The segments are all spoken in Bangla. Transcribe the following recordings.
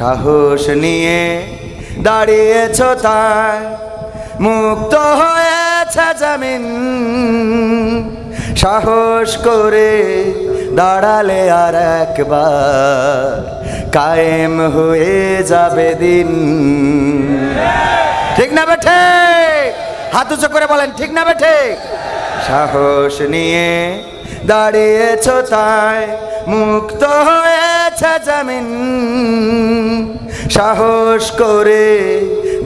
সাহস নিয়ে দাঁড়িয়েছো তাই মুক্ত হয়েছে জমিন। সাহস করে দাঁড়ালে আর একবার কায়েম হয়ে যাবে দিন। ঠিক না বেঠে? হাত উঁচু করে বলেন ঠিক না বেঠে? সাহস নিয়ে দাঁড়িয়েছো তাই মুক্ত হয়েছে জমিন। সাহস করে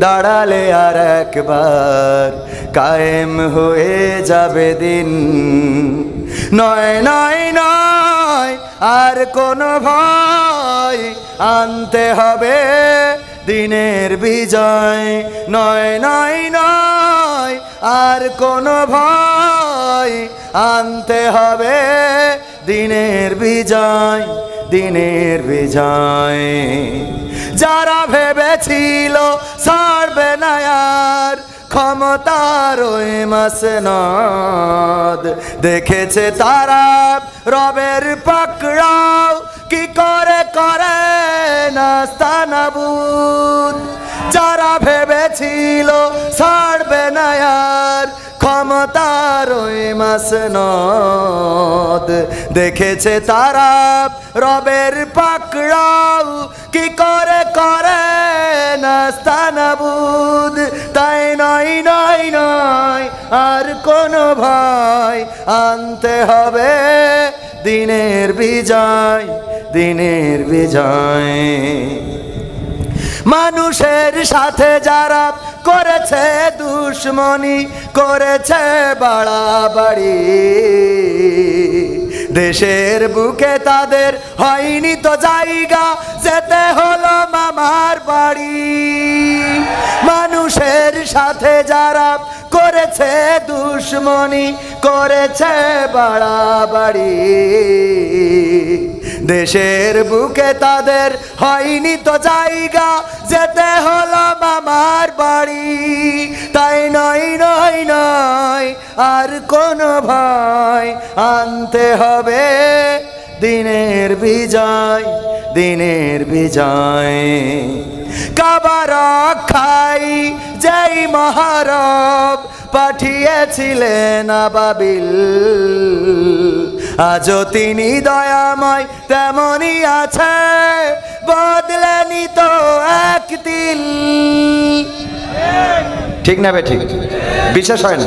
দাঁড়ালে আর একবার কায়েম হয়ে যাবে দিন। নয় নয় নয় আর কোনো ভয়, আনতে হবে দিনের বিজয়। নয় নয় নয় আর কোনো ভয়, আনতে হবে দিনের বিজয়, দিনের বিজয়। যারা ভেবেছিল ছাড়বে না আর ক্ষমতার ওই মাসনদ, দেখেছে তারা রবের পাকড়াও কি করে করে নাস্তানাবুদ। যারা ভেবেছিল ছাড়বে না আর ক্ষমতার ওই মাসনদ, দেখেছে তারা রবের পাকড়াও কি করে করে নাস্তানাবুদ। তাই নয় নয় নয় আর কোনো ভয়, আনতে হবে দিনের বিজয়, দিনের বিজয়। মানুষের সাথে যারা করেছে দুশ্মনী, করেছে বাড়াবাড়ি, দেশের বুকে তাদের হয়নি তো জায়গা, যেতে হলো মামার বাড়ি। মানুষের সাথে যারা করেছে দুশ্মনী, করেছে বাড়াবাড়ি, দেশের বুকে তাদের হয়নি তো জায়গা, যেতে হলো মামার বাড়ি। তাই নয় নয় নয় আর কোনো ভয়, আনতে হবে দিনের বিজয়, দিনের বিজয়। কাবা রক্ষাই যেই মহারব পাঠিয়েছিলেন আবাবিল, আজও তিনি দয়াময় তেমনই আছে, বদলেনি তো এক তিল। ঠিক না বে ঠিক? বিশেষ হয় না?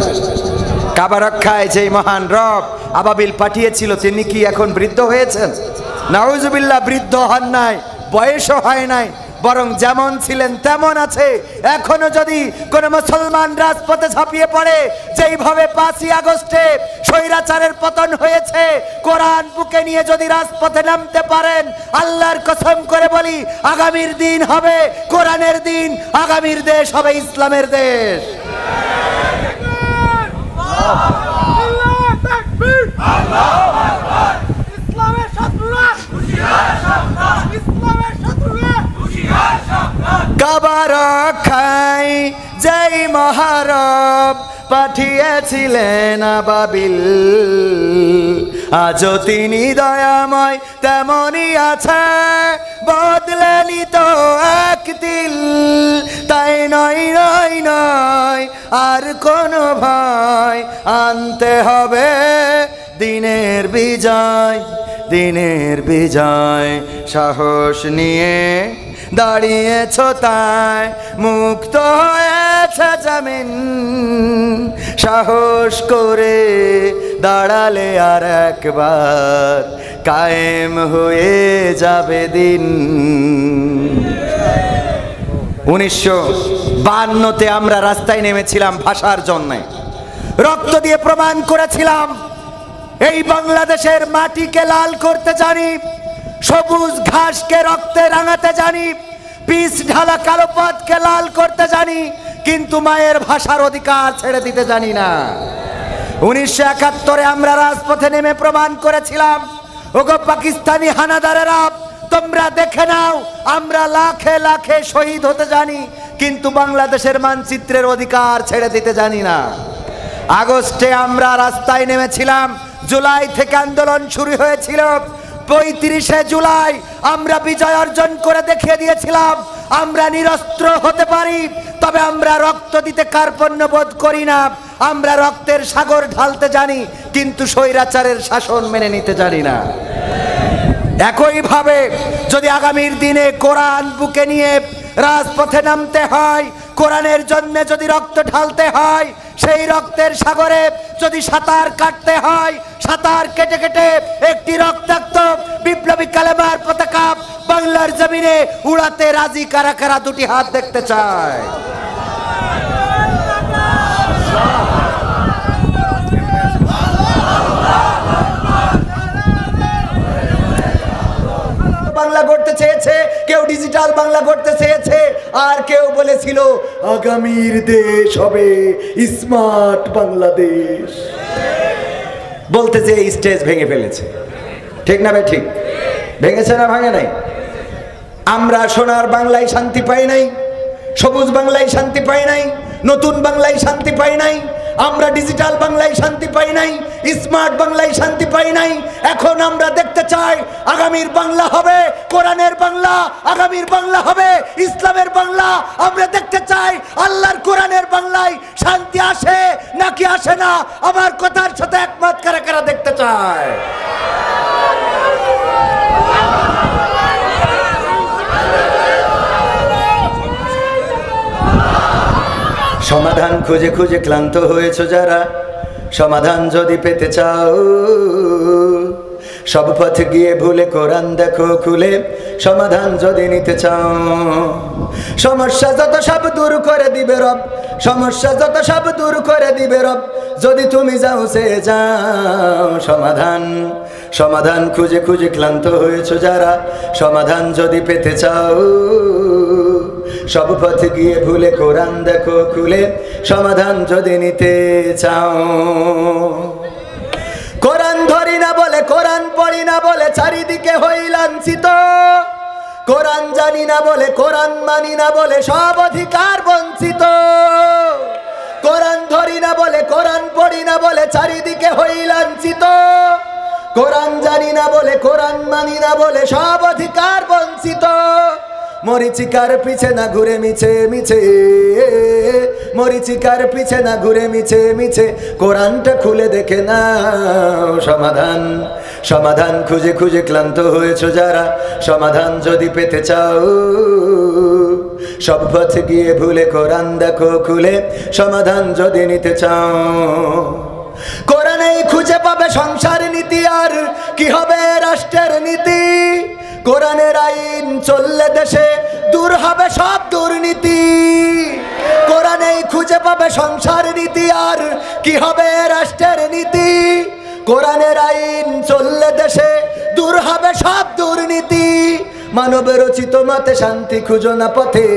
কাবা রক্ষায় যেই মহান রব আবাবিল পাঠিয়েছিল, তিনি কি এখন বৃদ্ধ হয়েছেন? নাউজুবিল্লাহ, বৃদ্ধ হন নাই, বয়সও হয় নাই, বরং যেমন ছিলেন তেমন আছে। এখনো যদি কোন মুসলমান রাজপথে ঝাঁপিয়ে পড়ে, যেইভাবে 5ই আগস্টে স্বৈরাচারের পতন হয়েছে, কোরআন বুকে নিয়ে যদি রাজপথে নামতে পারেন, আল্লাহর কসম করে বলি আগামীর দিন হবে কোরআনের দিন, আগামীর দেশ হবে ইসলামের দেশ। কাবা রক্ষায় যেই মহারব পাঠিয়েছিলেন আবাবিল, আজও তিনি দয়াময় তেমনই আছে, বদলেনি তো এক তিল। তাই নয় নয় নয় আর কোনো ভয়, আনতে হবে দিনের বিজয়, দিনের বিজয়। সাহস নিয়ে দাঁড়িয়েছো তাই মুক্ত হয়েছে জমিন। সাহস করে দাঁড়ালে আর একবার কায়েম হয়ে যাবে দিন। 1952-তে আমরা রাস্তায় নেমেছিলাম ভাষার জন্য, রক্ত দিয়ে প্রমাণ করেছিলাম এই বাংলাদেশের মাটিকে লাল করতে জানি, সবুজ ঘাসকে রক্তে রাঙাতে জানি, পিচ ঢালা কালো পথকে লাল করতে জানি, কিন্তু মায়ের ভাষার অধিকার ছেড়ে দিতে জানি না। 1971-এ আমরা রাজপথে নেমে প্রমাণ করেছিলাম, ওগো পাকিস্তানি হানাদারেরা, তোমরা দেখে নাও, আমরা লাখে লাখে শহীদ হতে জানি, কিন্তু বাংলাদেশের মানচিত্রের অধিকার ছেড়ে দিতে জানি না। আগস্টে আমরা রাস্তায় নেমেছিলাম, জুলাই থেকে আন্দোলন শুরু হয়েছিল, ৩৫শে জুলাই আমরা বিজয় অর্জন করে দেখিয়ে দিয়েছিলাম আমরা নিরস্ত্র হতে পারি, তবে আমরা রক্ত দিতে কার্পণ্য বোধ করি না। আমরা রক্তের সাগর ঢালতে জানি, কিন্তু স্বৈরাচারের শাসন মেনে নিতে জানি না। একইভাবে যদি আগামীর দিনে কোরআন বুকে নিয়ে রাজপথে নামতে হয়, কোরআনের জন্য যদি রক্ত ঢালতে হয়, সেই রক্তের সাগরে যদি সাঁতার কাটতে হয়, সাঁতার কেটে কেটে একটি রক্তাক্ত বিপ্লবী কালেমার পতাকা বাংলার জমিনে উড়াতে রাজি কারা কারা? দুটি হাত দেখতে চায়। বাংলা গড়তে চেয়েছে, কেউ ডিজিটাল বাংলা গড়তে চেয়েছে, আর কেউ বলেছিল আগামীর দেশ হবে স্মার্ট বাংলাদেশ। বলতে যে স্টেজ ভেঙে ফেলেছে, ঠিক না ভাই? ঠিক ভেঙেছে না ভাঙে নাই? আমরা সোনার বাংলায় শান্তি পাই নাই, সবুজ বাংলায় শান্তি পাই নাই, নতুন বাংলায় শান্তি পাই নাই, আমরা ডিজিটাল বাংলায় শান্তি পাই নাই, স্মার্ট বাংলায় শান্তি পাই নাই। এখন আমরা দেখতে চাই আগামীর বাংলা হবে কোরআনের বাংলা, আগামীর বাংলা হবে ইসলামের বাংলা। আমরা দেখতে চাই আল্লাহর কোরআনের বাংলায় শান্তি আসে নাকি আসে না। আমার কথার সাথে একমত কারা কারা দেখতে চায়? সমাধান খুঁজে খুঁজে ক্লান্ত হয়েছে যারা, সমাধান যদি পেতে চাও সব পথ গিয়ে ভুলে কোরআন দেখো খুলে। সমাধান যদি নিতে চাও, সমস্যা যত সব দূর করে দিবে রব, সমস্যা যত সব দূর করে দিবে রব, যদি তুমি যাও সে যাও। সমাধান সমাধান খুঁজে খুঁজে ক্লান্ত হয়েছে যারা, সমাধান যদি পেতে চাও সব পথ গিয়ে ভুলে কোরআন দেখো খুলে। সমাধান যদি নিতে চাও, কোরআন ধরি না বলে, কোরআন পড়ি না বলে চারিদিকে হই লাঞ্ছিত, কোরআন জানি না বলে, কোরআন মানি না বলে সব অধিকার বঞ্চিত। কোরআন ধরি না বলে, কোরআন পড়ি না বলে চারিদিকে হই লাঞ্ছিত, কোরআন জানি না বলে, কোরআন মানি না বলে সব অধিকার বঞ্চিত। মরিচিকার পিছে না ঘুরে মিছে মিছে, মরিচিকার পিছে না ঘুরে মিছে মিছে, কোরআনটা খুলে দেখে না। সমাধান সমাধান খুঁজে খুঁজে ক্লান্ত হয়েছে যারা, সমাধান যদি পেতে চাও সব পথ গিয়ে ভুলে কোরআন দেখো খুলে। সমাধান যদি নিতে চাও, কোরআনেই খুঁজে পাবে সংসার নীতি, আর কি হবে রাষ্ট্রের নীতি। কোরআনের আইন চললে দেশে দূর হবে সব দুর্নীতি, কোরআনেই খুঁজে পাবে সংসার নীতি, আর কি হবে রাষ্ট্রের নীতি। কোরআনের আইন চললে দেশে দূর হবে সব দুর্নীতি। মানব রচিত মতে শান্তি খুঁজো না পথে,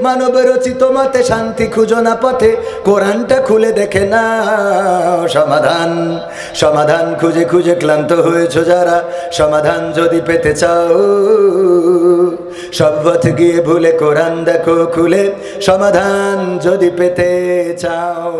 মানব রচিত মতে শান্তি খুঁজো না পথে, কোরআনটা খুলে দেখে না। সমাধান সমাধান খুঁজে খুঁজে ক্লান্ত হয়েছ যারা, সমাধান যদি পেতে চাও সব পথ গিয়ে ভুলে কোরআন দেখো খুলে। সমাধান যদি পেতে চাও।